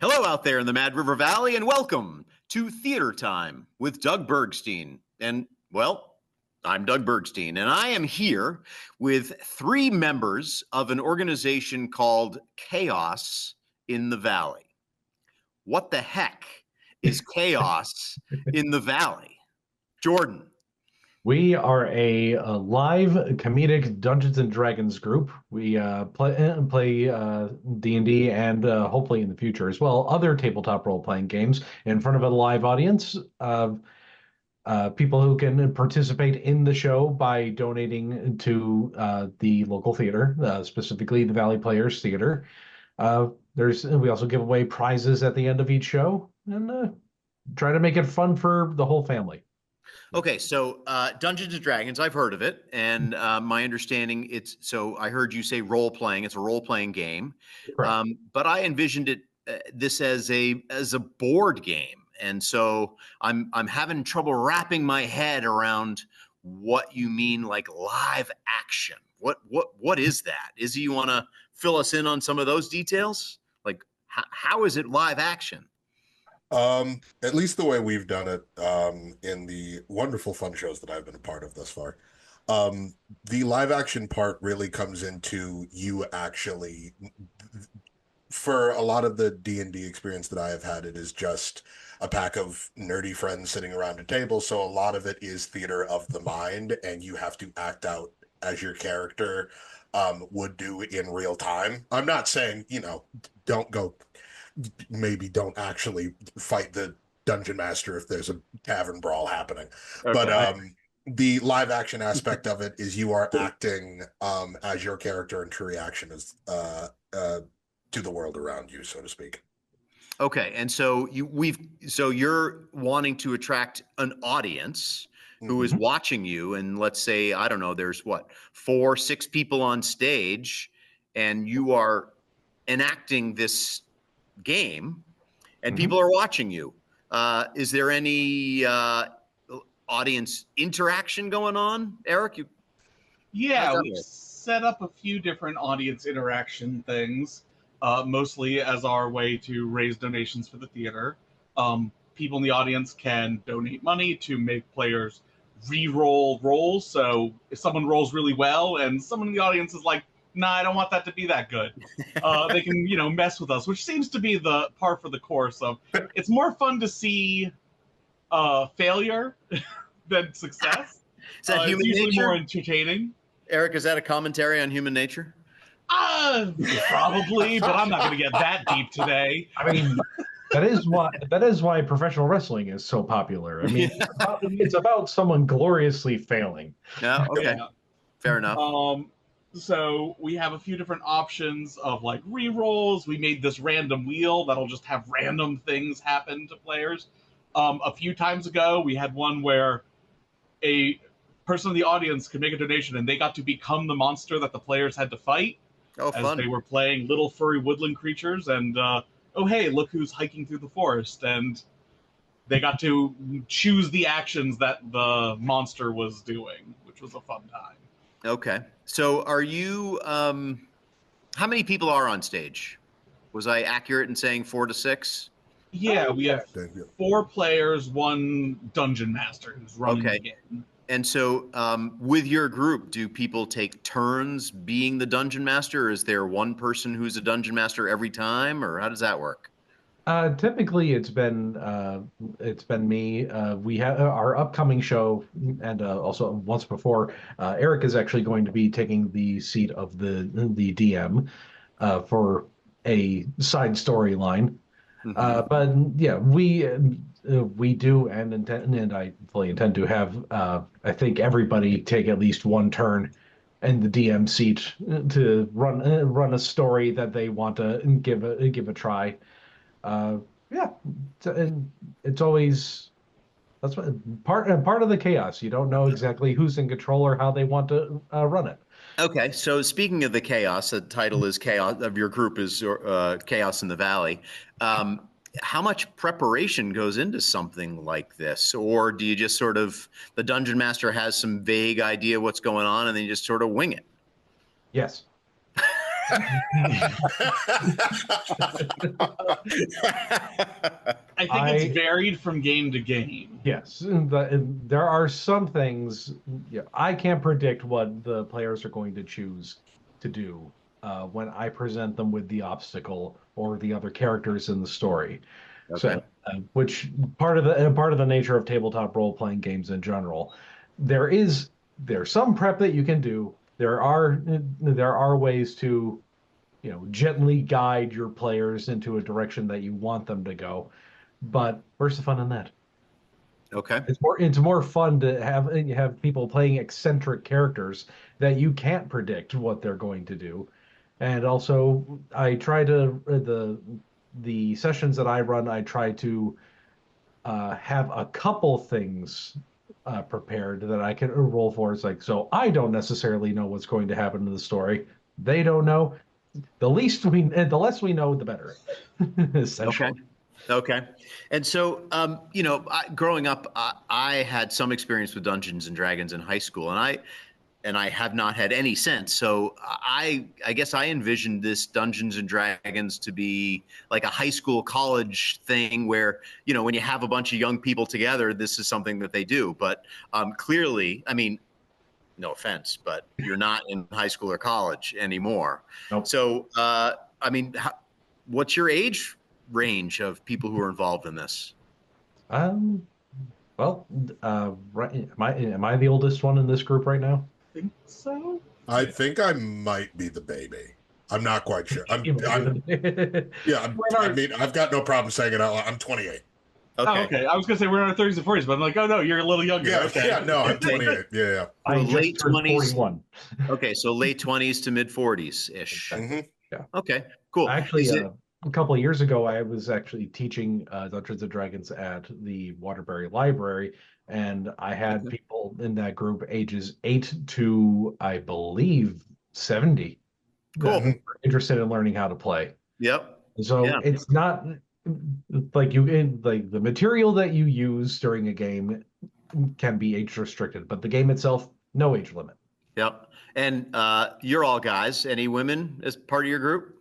Hello out there in the Mad River Valley, and welcome to Theater Time with Doug Bergstein. And, well, I'm Doug Bergstein, and I am here with three members of an organization called Chaos in the Valley. What the heck is Chaos in the Valley? Jordan. We are a live comedic Dungeons and Dragons group. We play D&D and hopefully in the future as well other tabletop role-playing games in front of a live audience of people who can participate in the show by donating to the local theater, specifically the Valley Players Theater. We also give away prizes at the end of each show and try to make it fun for the whole family. Okay, so Dungeons and Dragons, I've heard of it, and my understanding I heard you say role playing. It's a role playing game, but I envisioned this as a board game, and so I'm having trouble wrapping my head around what you mean like live action. What is that? Izzy, you want to fill us in on some of those details? Like how is it live action? At least the way we've done it, in the wonderful fun shows that I've been a part of thus far. The live action part really comes into you actually, for a lot of the D&D experience that I have had, it is just a pack of nerdy friends sitting around a table. So a lot of it is theater of the mind, and you have to act out as your character would do in real time. I'm not saying, maybe don't actually fight the dungeon master if there's a tavern brawl happening. Okay. But the live action aspect of it is you are acting as your character and true reaction is to the world around you, so to speak. Okay, and so you're wanting to attract an audience who is watching you, and let's say, I don't know, there's 4, 6 people on stage, and you are enacting this game, and people are watching you. Is there any audience interaction going on, Eric? Yeah, we've set up a few different audience interaction things, mostly as our way to raise donations for the theater. People in the audience can donate money to make players re-roll rolls. So if someone rolls really well and someone in the audience is like, nah, I don't want that to be that good, they can, mess with us, which seems to be the par for the course of, it's more fun to see failure than success. Is that human it's usually nature? More entertaining. Eric, is that a commentary on human nature? Probably, but I'm not going to get that deep today. I mean, that is why professional wrestling is so popular. I mean, it's about someone gloriously failing. Yeah, okay. Yeah. Fair enough. So we have a few different options of like re-rolls. We made this random wheel that'll just have random things happen to players. A few times ago, we had one where a person in the audience could make a donation and they got to become the monster that the players had to fight. Oh, as fun. They were playing little furry woodland creatures, and oh hey, look who's hiking through the forest, and they got to choose the actions that the monster was doing, which was a fun time. Okay. So are you, how many people are on stage? Was I accurate in saying 4 to 6? Yeah, we have 4 players, 1 dungeon master who's running the game. And so with your group, do people take turns being the dungeon master? Or is there one person who's a dungeon master every time, or how does that work? Typically, it's been me. We have our upcoming show, and also once before, Eric is actually going to be taking the seat of the DM for a side storyline. But yeah, we do and intend, and I fully intend to have I think everybody take at least one turn in the DM seat to run a story that they want to give a try. Yeah, and it's always that's what part of the chaos. You don't know exactly who's in control or how they want to run it. Okay, so speaking of the chaos, the title is Chaos of your group is Chaos in the Valley. How much preparation goes into something like this? Or do you just sort of, the dungeon master has some vague idea what's going on and then you just sort of wing it? Yes. I think it's varied from game to game. Yes, there are some things I can't predict what the players are going to choose to do when I present them with the obstacle or the other characters in the story. Okay. So, which part of the nature of tabletop role-playing games in general, there's some prep that you can do. There are ways to, gently guide your players into a direction that you want them to go. But where's the fun in that? Okay. It's more fun to have people playing eccentric characters that you can't predict what they're going to do. And also I try to the sessions that I run, I try to have a couple things prepared that I can roll for. It's like, so I don't necessarily know what's going to happen in the story. They don't know. The less we know, the better. Okay. Okay. And so, growing up, I had some experience with Dungeons and Dragons in high school, and I have not had any since. So I guess I envisioned this Dungeons and Dragons to be like a high school, college thing where, when you have a bunch of young people together, this is something that they do. But clearly, I mean, no offense, but you're not in high school or college anymore. Nope. So, what's your age range of people who are involved in this? Well, right, am I the oldest one in this group right now? I think so. I think I might be the baby. I'm not quite sure. I mean, I've got no problem saying it out loud. I'm 28. Okay. Oh, okay. I was gonna say we're in our 30s and 40s, but I'm like, oh no, you're a little younger. Yeah, okay. yeah, no, I'm 28. Yeah. I just late turned 20s. 41. Okay, so late 20s to mid 40s ish. Mm-hmm. Yeah. Okay, cool. Actually, a couple of years ago, I was actually teaching Dungeons and Dragons at the Waterbury Library, and I had people in that group ages 8 to, I believe, 70. Cool. That were interested in learning how to play. Yep. So it's not like the material that you use during a game can be age restricted, but the game itself, no age limit. Yep. And you're all guys. Any women as part of your group?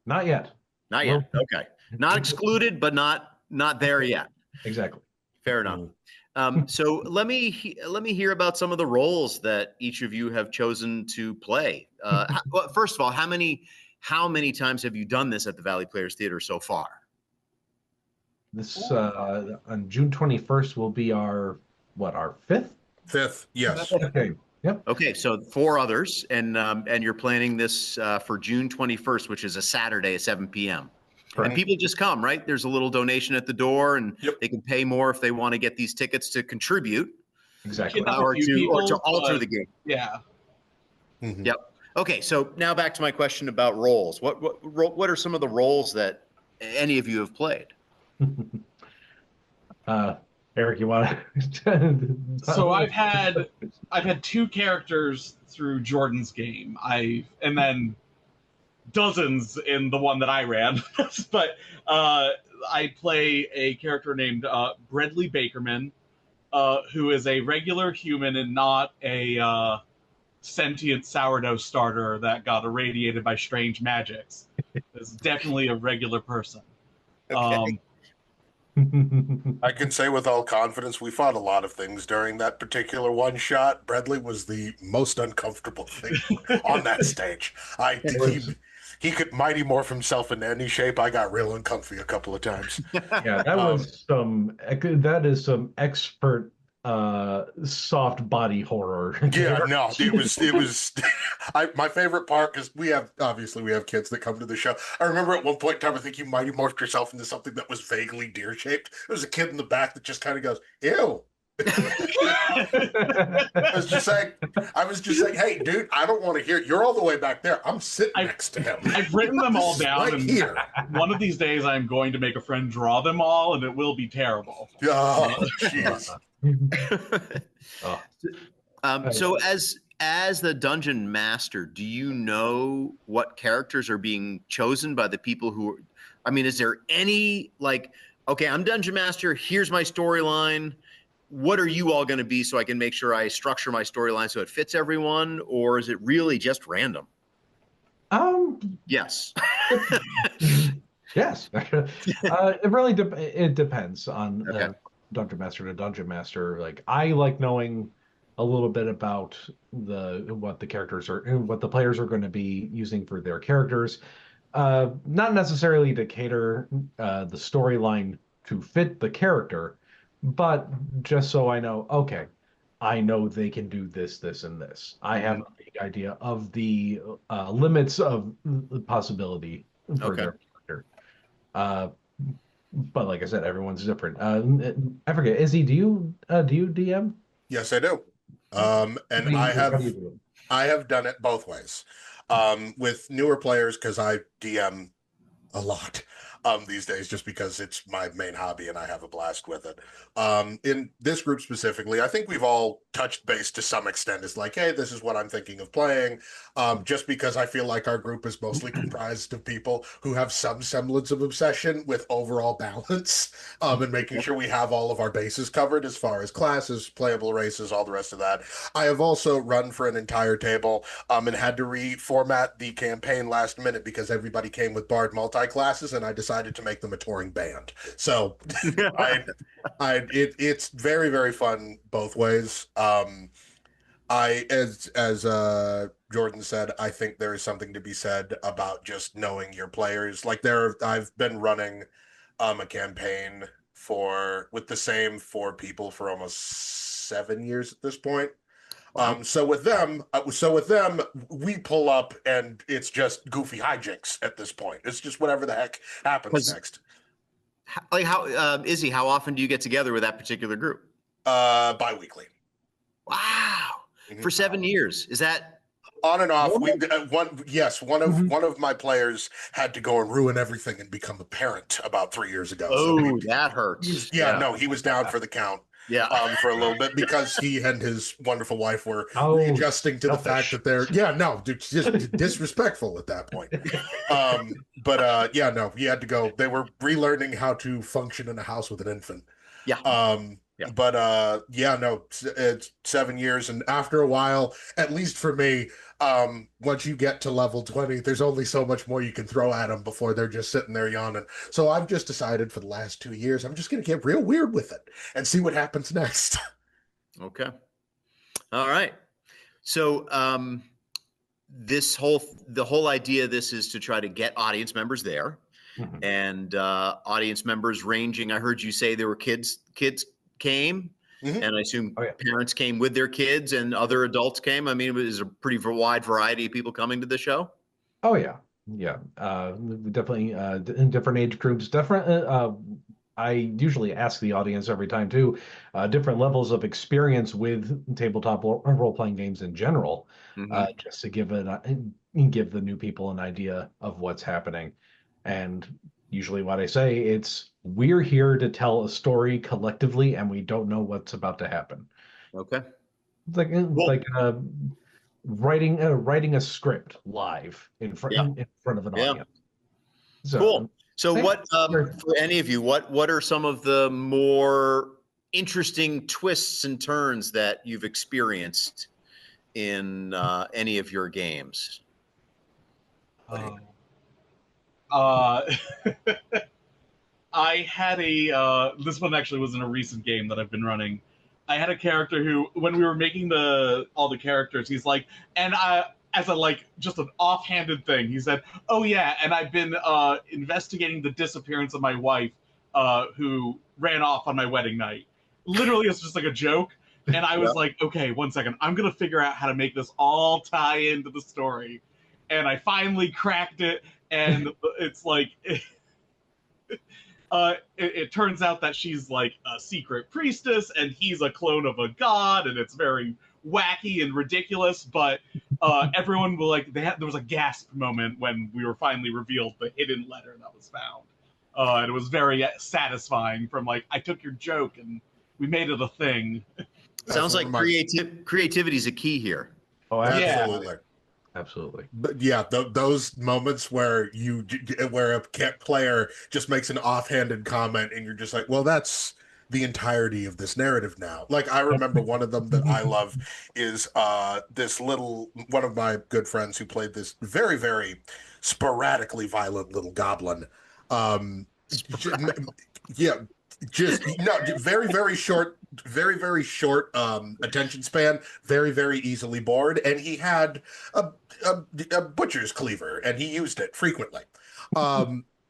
Not yet. Not yet. Okay. Not excluded, but not there yet. Exactly. Fair enough. So let me hear about some of the roles that each of you have chosen to play. Well, first of all, how many times have you done this at the Valley Players Theater so far? This on June 21st will be our fifth? Fifth, yes. Okay. Yep. Okay, so 4 others, and you're planning this for June 21st, which is a Saturday at 7 p.m. Correct. And people just come, right? There's a little donation at the door, and they can pay more if they want to get these tickets to contribute. Exactly. Or to alter the game. Yeah. Mm-hmm. Yep. Okay, so now back to my question about roles. What are some of the roles that any of you have played? Eric, you want to? So I've had 2 characters through Jordan's game. And then dozens in the one that I ran. But I play a character named Bradley Bakerman, who is a regular human and not a sentient sourdough starter that got irradiated by strange magics. It's definitely a regular person. Okay. I can say with all confidence, we fought a lot of things during that particular one shot. Bradley was the most uncomfortable thing on that stage. He could Mighty Morph himself into any shape. I got real uncomfy a couple of times. Yeah, that is some expert soft body horror. Yeah, no, it was my favorite part, because we have kids that come to the show. I remember at one point in time, I think you Mighty Morphed yourself into something that was vaguely deer shaped. There was a kid in the back that just kind of goes, ew. I was just saying, hey, dude, I don't want to hear it. You're all the way back there. I'm sitting next to him. I've written them all down. Right here. One of these days, I'm going to make a friend draw them all, and it will be terrible. Oh, jeez. So as the dungeon master, do you know what characters are being chosen by the people who are, is there any okay, I'm dungeon master, here's my storyline. What are you all going to be so I can make sure I structure my storyline so it fits everyone? Or is it really just random? Yes. Yes. It really it depends on Okay. dungeon master to dungeon master. Like I like knowing a little bit about what the players are going to be using for their characters. Not necessarily to cater the storyline to fit the character, but just so I know, okay, I know they can do this, this, and this. I have a big idea of the limits of the possibility for Okay. their character. Uh, but like I said, everyone's different. I forget, Izzy, do you DM? Yes, I do. And How do you do it? I have done it both ways. With newer players, because I DM a lot these days, just because it's my main hobby and I have a blast with it. In this group specifically, I think we've all touched base to some extent. It's like, hey, this is what I'm thinking of playing. Just because I feel like our group is mostly comprised of people who have some semblance of obsession with overall balance, and making sure we have all of our bases covered as far as classes, playable races, all the rest of that. I have also run for an entire table and had to reformat the campaign last minute because everybody came with Bard multi-classes, and I decided to make them a touring band. So it's very, very fun both ways. As Jordan said, I think there is something to be said about just knowing your players. Like I've been running a campaign with the same 4 people for almost 7 years at this point. Wow. So with them, we pull up and it's just goofy hijinks at this point. It's just whatever the heck happens next. Like how Izzy, how often do you get together with that particular group? Bi-weekly. Wow. For 7 years. Is that on and off? One of my players had to go and ruin everything and become a parent about 3 years ago. Oh, that hurts. No, he was down for the count. For a little bit because he and his wonderful wife were readjusting to the fact that they're just disrespectful at that point. He had to go. They were relearning how to function in a house with an infant. It's 7 years, and after a while, at least for me, once you get to level 20, there's only so much more you can throw at them before they're just sitting there yawning. So I've just decided for the last 2 years, I'm just going to get real weird with it and see what happens next. Okay. All right. So the whole idea of this is to try to get audience members there. Mm-hmm. And audience members ranging. I heard you say there were kids came, mm-hmm. and I assume parents came with their kids and other adults came. I mean, it was a pretty wide variety of people coming to the show. Oh yeah. Definitely in different age groups. I usually ask the audience every time too, different levels of experience with tabletop role-playing games in general, mm-hmm. Just to give the new people an idea of what's happening. And usually what I say, we're here to tell a story collectively, and we don't know what's about to happen. Okay. It's like writing a script live in front of an audience. So, cool. So what, for any of you, what are some of the more interesting twists and turns that you've experienced in any of your games? I had this one actually was in a recent game that I've been running. I had a character who, when we were making all the characters, he's like, and as just an offhanded thing, he said, "Oh yeah, and I've been investigating the disappearance of my wife, who ran off on my wedding night." Literally, it's just like a joke. And I was like, okay, 1 second, I'm gonna figure out how to make this all tie into the story. And I finally cracked it, and it's like, it turns out that she's like a secret priestess, and he's a clone of a god, and it's very wacky and ridiculous. But everyone will there was a gasp moment when we were finally revealed the hidden letter that was found, and it was very satisfying. From I took your joke and we made it a thing. Sounds like creativity is a key here. Oh, absolutely. Yeah. Absolutely. But those moments where a player just makes an offhanded comment and you're just like, well, that's the entirety of this narrative now. Like, I remember one of them that I love is this little, one of my good friends who played this very, very sporadically violent little goblin. Yeah, just no, very, very short attention span, very, very easily bored, and he had a butcher's cleaver, and he used it frequently.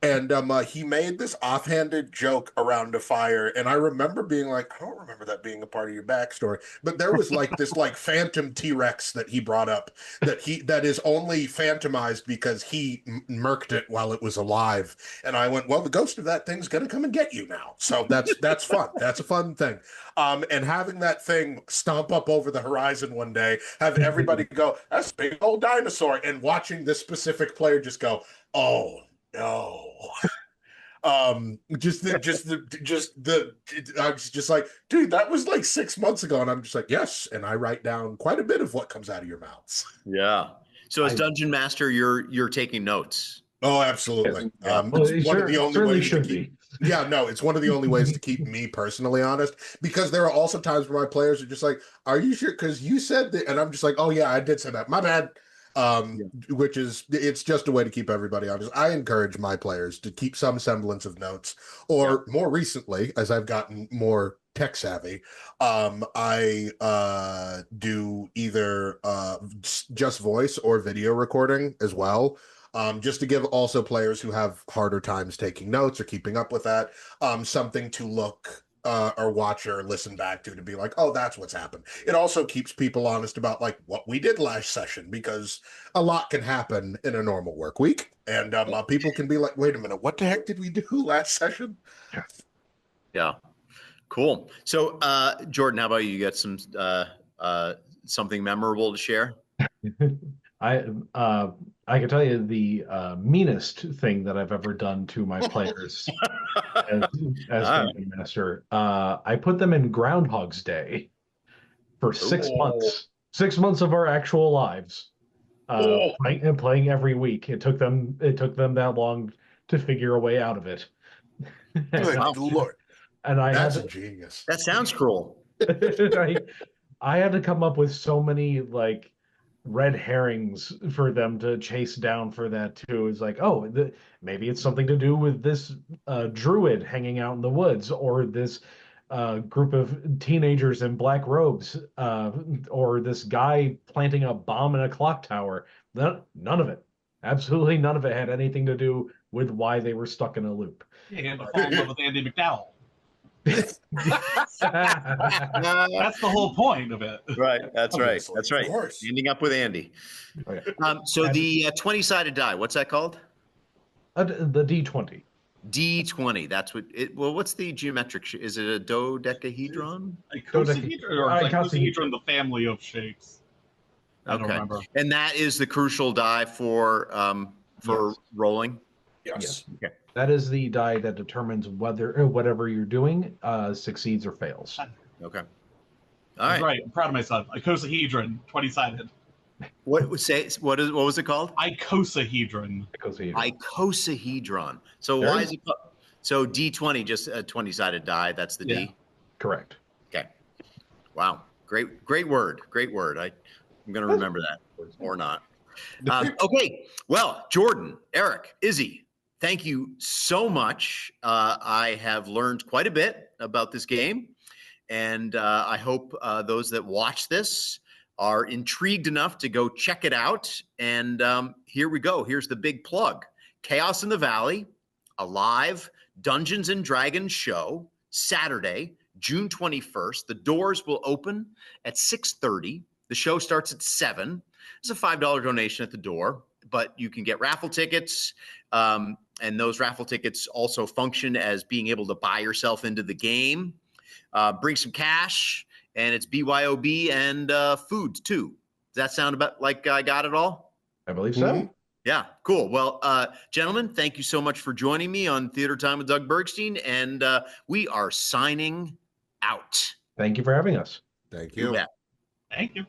And he made this offhanded joke around a fire, and I remember being like, I don't remember that being a part of your backstory, but there was like this like phantom T-Rex that he brought up that is only phantomized because he murked it while it was alive. And I went, well, the ghost of that thing's gonna come and get you now. So that's fun. That's a fun thing. And having that thing stomp up over the horizon one day, have everybody go, that's a big old dinosaur, and watching this specific player just go, oh no. I was just like, dude, that was like 6 months ago. And I'm just like, yes. And I write down quite a bit of what comes out of your mouths. Yeah. So as Dungeon Master, you're taking notes. Oh, absolutely. Well, it's one of the only ways should to keep, be. yeah, no, it's one of the only ways to keep me personally honest, because there are also times where my players are just like, are you sure? Because you said that, and I'm just like, oh yeah, I did say that. My bad. Which is, it's just a way to keep everybody honest. I encourage my players to keep some semblance of notes, or more recently, as I've gotten more tech savvy, I do either just voice or video recording as well. Just to give also players who have harder times taking notes or keeping up with that, something to look or watch or listen back to be like, oh, that's what's happened. It also keeps people honest about like what we did last session, because a lot can happen in a normal work week, and people can be like, wait a minute, what the heck did we do last session? Yeah, cool. So Jordan, how about you? Got some something memorable to share? I can tell you the meanest thing that I've ever done to my players as Dungeon Master. I put them in Groundhog's Day for 6 months. 6 months of our actual lives, playing every week. It took them that long to figure a way out of it. Good Lord. And that's a genius. That sounds cruel. I had to come up with so many like red herrings for them to chase down for that too. It's like, oh, maybe it's something to do with this druid hanging out in the woods, or this group of teenagers in black robes, or this guy planting a bomb in a clock tower. None of it. Absolutely none of it had anything to do with why they were stuck in a loop. Yeah, he had to fall in love with Andy McDowell. That's the whole point of it. Right. That's right. That's right. Ending up with Andy. Okay. So the 20-sided die, what's that called? The D20. D20. That's what it. Well, what's the geometric? Is it a dodecahedron? Icosahedron, or icosahedron, the family of shapes. I don't remember. And that is the crucial die for rolling. Yes. Okay. That is the die that determines whether whatever you're doing succeeds or fails. Okay. All right. Right. I'm proud of myself. Icosahedron, 20-sided. What was it called? Icosahedron. Icosahedron. So why is it called? So D20, just a 20-sided die. That's the D. Correct. Okay. Wow. Great word. Great word. I'm going to remember that or not. Okay. Well, Jordan, Eric, Izzy, thank you so much. I have learned quite a bit about this game, and I hope those that watch this are intrigued enough to go check it out. And here we go. Here's the big plug. Chaos in the Valley, a live Dungeons & Dragons show, Saturday, June 21st. The doors will open at 6:30. The show starts at 7. It's a $5 donation at the door, but you can get raffle tickets. And those raffle tickets also function as being able to buy yourself into the game. Bring some cash, and it's BYOB and food too. Does that sound about like I got it all? I believe so. Mm-hmm. Yeah, cool. Well, gentlemen, thank you so much for joining me on Theater Time with Doug Bergstein, and we are signing out. Thank you for having us. Thank you. Yeah. Thank you.